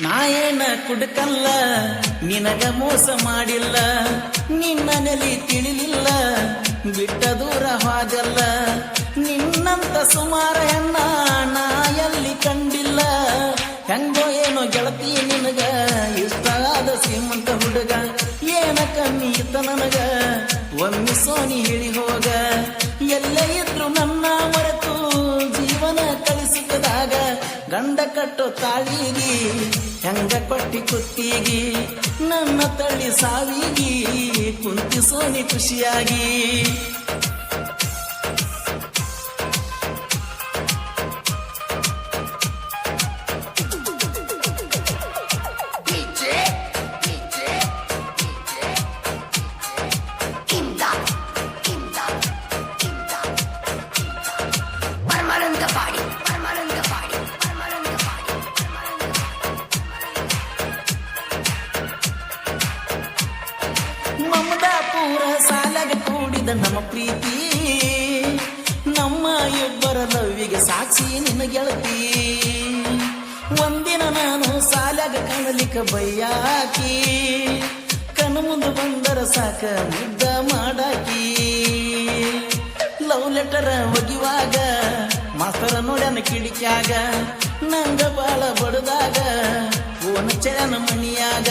ನಾಯೇನ ಕುಡುಕಲ್ಲ ನಿನಗ ಮೋಸ ಮಾಡಿಲ್ಲ, ನಿನ್ನ ನೆಲಿ ತಿಳಿಲಿಲ್ಲ ಬಿಟ್ಟ ದೂರ ಹೋದಲ್ಲ. ನಿನ್ನಂತ ಸುಮಾರ ಹೆಣ್ಣ ನಾ ಎಲ್ಲಿ ಕಂಡಿಲ್ಲ. ಹೆಂಗೋ ಏನೋ ಗೆಳತಿ ನಿನಗ ಇಷ್ಟ ಆದ ಶ್ರೀಮಂತ ಹುಡುಗ, ಏನ ಕಮ್ಮಿ ಇತ್ತ ನನಗ ಒಮ್ಮೆ ಸೋನಿ ಹೇಳಿ ಹೋಗ. ಎಲ್ಲೇ ಇದ್ರು ನನ್ನ ಮರೆತು ಜೀವನ ಕಳಿಸಿದಾಗ, ಗಂಡ ಕಟ್ಟೋ ತಾಳಿಗಿ ಹೆಂಗ ಕೊಟ್ಟಿ ಕುತ್ತಿಗಿ, ನನ್ನ ತಳ್ಳಿ ಸಾವಿಗಿ ಕುಂತಿ ಸೋನಿ ಖುಷಿಯಾಗಿ. ಮಮದಾಪುರ ಸಾಲಾಗ ಕೂಡಿದ ನಮ್ಮ ಪ್ರೀತಿ, ನಮ್ಮ ಇಬ್ಬರ ಲವ್ವಿಗೆ ಸಾಕ್ಷಿ ನಿನ್ನ ಗೆಳತಿ. ಒಂದಿನ ನಾನು ಸಾಲಾಗ ಕಾಣಲಿಕ್ಕ ಬಯ್ಯಾಕಿ, ಕಣ್ಣು ಮುಂದೆ ಬಂದರ ಸಾಕ ಮುದ್ದ ಮಾಡಾಕಿ. ಲವ್ ಲೆಟರ್ ಒಗಿವಾಗ ಮಾಸ್ತರ ನೋಡ್ಯಾನ ಕಿಡಿಕ್ಯಾಗ, ನಂಗ ಬಾಳ ಬಡದಾಗ ಓನ ಚಯನ ಮಣಿಯಾಗ.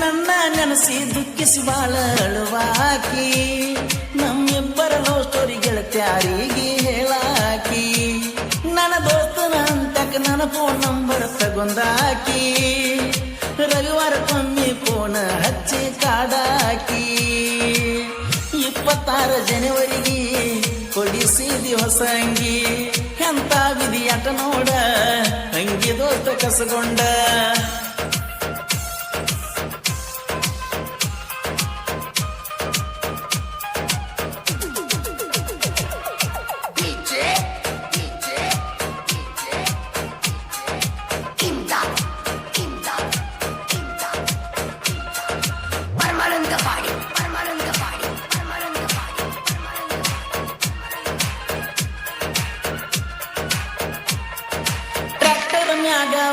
ನನ್ನ ನೆನಸಿ ದುಃಖಿಸಿ ಬಾಳ ಅಳುವಾಕಿ, ನಮ್ಮಿಬ್ಬರ ಲವ್ ಸ್ಟೋರಿ ಗೆಳತ್ಯಾರಿಗೆ ಹೇಳಾಕಿ. ನನ್ನ ದೋಸ್ತನ ಅಂತಕ ನನ್ನ ಫೋನ್ ನಂಬರ್ ತಗೊಂಡಾಕಿ, ರವಿವಾರಕ್ಕೊಮ್ಮೆ ಫೋನ್ ಹಚ್ಚಿ ಕಾಡಾಕಿ. 26 ಜನವರಿಗೆ ಕೊಡಿಸಿದಿ ಹೊಸ ಅಂಗಿ, ಎಂತ ವಿಧಿಯಾಟ ನೋಡ ಅಂಗಿ ದೋಸ್ತ ಕಸಗೊಂಡ.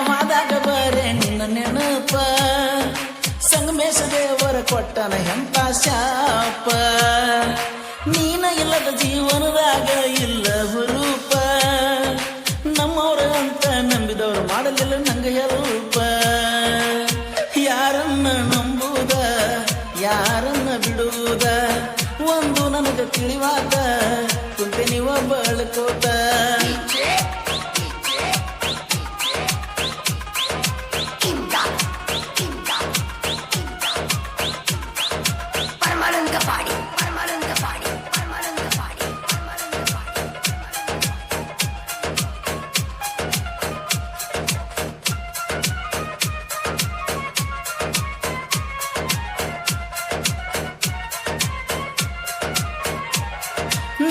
ಹೋದಾಗ ಬರೇ ನಿನ್ನ ನೆನಪ, ಸಂಗಮೇಶ ದೇವರ ಕೊಟ್ಟನ ಎಂತ ಶಾಪ. ನೀನ ಇಲ್ಲದ ಜೀವನದಾಗ ಇಲ್ಲ ಹುರುಪ, ನಮ್ಮವ್ರ ಅಂತ ನಂಬಿದವ್ರು ಮಾಡಲಿಲ್ಲ ನಂಗ ಹೆಲ್ಪ. ಯಾರನ್ನ ನಂಬುದ ಯಾರನ್ನ ಬಿಡುವುದ ಒಂದು ನನಗ ತಿಳಿವಾದ, ಕುಂತೆ ನೀವ ಬಳಕೋತ.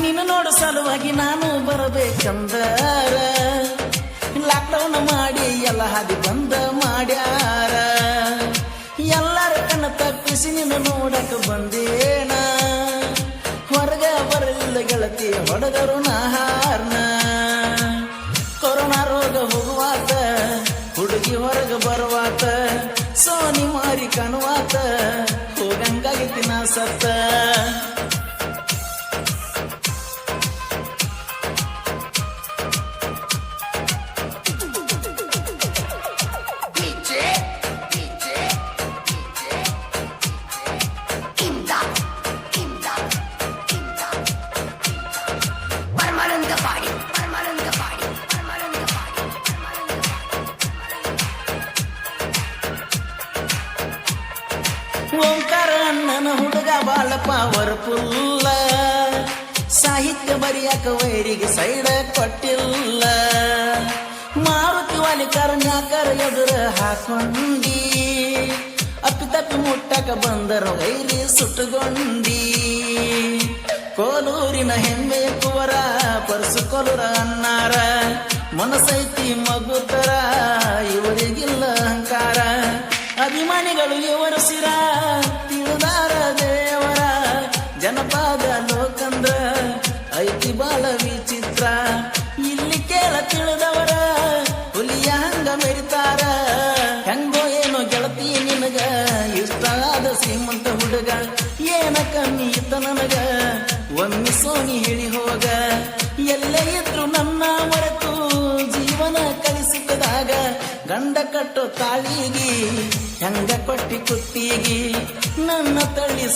ನಿನ್ನ ನೋಡು ಸಲುವಾಗಿ ನಾನು ಬರಬೇಕಂದರ, ಲಾಕ್ಡೌನ್ ಮಾಡಿ ಎಲ್ಲ ಹಾದಿ ಬಂದ ಮಾಡ್ಯಾರ. ಎಲ್ಲರ ಕಣ್ಣ ತಪ್ಪಿಸಿ ನಿನ್ನ ನೋಡಕ ಬಂದೇನ, ಹೊರಗ ಬರಲಿಲ್ಲ ಗೆಳತಿ ಹೊಡೆದರು ನಾಹಾರ್ನ. ಕೊರೋನಾ ರೋಗ ಹೋಗುವಾತ ಹುಡುಗಿ ಹೊರಗ ಬರುವಾತ, ಸೋನಿ ಮಾರಿ ಕಾಣುವಾತ ಹೋಗಂಗಾಗಿತಿ ನಾ ಸತ್ತ. ಓಂಕಾರ ಅಣ್ಣನ ಹುಡುಗ ಬಾಳ ಪವರ್ಫುಲ್ಲ, ಸಾಹಿತ್ಯ ಬರಿಯಾಕ ವೈರಿಗೆ ಸೈಡ ಕೊಟ್ಟಿಲ್ಲ. ಮಾರುತಿ ವಾಲಿಕರ್ ನ್ಯಾಕರ ಎದುರ ಹಾಕೊಂಡಿ, ಅಪ್ಪಿತ ಪಟ್ಟಕ್ಕೆ ಮುಟ್ಟಕ ಬಂದರು ವೈರಿ ಸುಟ್ಟುಗೊಂಡಿ ಕೋಲೂರಿನ ಹೆಮ್ಮೆಯ ಕುವರ ಪರಸು ಕೊಲುರ ಅನ್ನಾರ ಮನಸೈತಿ ಮಗುತರ ಇವರಿಗಿಲ್ಲ ಅಹಂಕಾರ ಅಭಿಮಾನಿಗಳು ಇವರು ಸಿರ ತಿಳಿದಾರ ದೇವರ ಜನಪದ ಲೋಕಂದ್ರ ಐತಿ ಬಾಳ ವಿಚಿತ್ರ ಇಲ್ಲಿ ಕೇಳ ತಿಳಿದವರ ಹುಲಿಯ ಹಂಗ ಮೆರಿತಾರ ಹೆಂಗೋ ಏನೋ ಗೆಳತಿ ನಿನಗ ಇಷ್ಟ ಆದ ಶ್ರೀಮಂತ ಹುಡುಗ ಏನ ಕಮ್ಮಿ ಇತ್ತ ನನಗ ಒಮ್ಮೆ ಸೋನಿ ಹೇಳಿ ಹೋಗ ಎಲ್ಲೇ ಇದ್ರು ನನ್ನ ಮರೆತು ಜೀವನ ಕಲಿಸಿದಾಗ ಗಂಡ ಕಟ್ಟೋ ತಾಳಿಗಿ ಹೆಂಗ ಕೊಟ್ಟಿ ಕುತ್ತಿಗಿ ನನ್ನ ತಳ್ಳಿ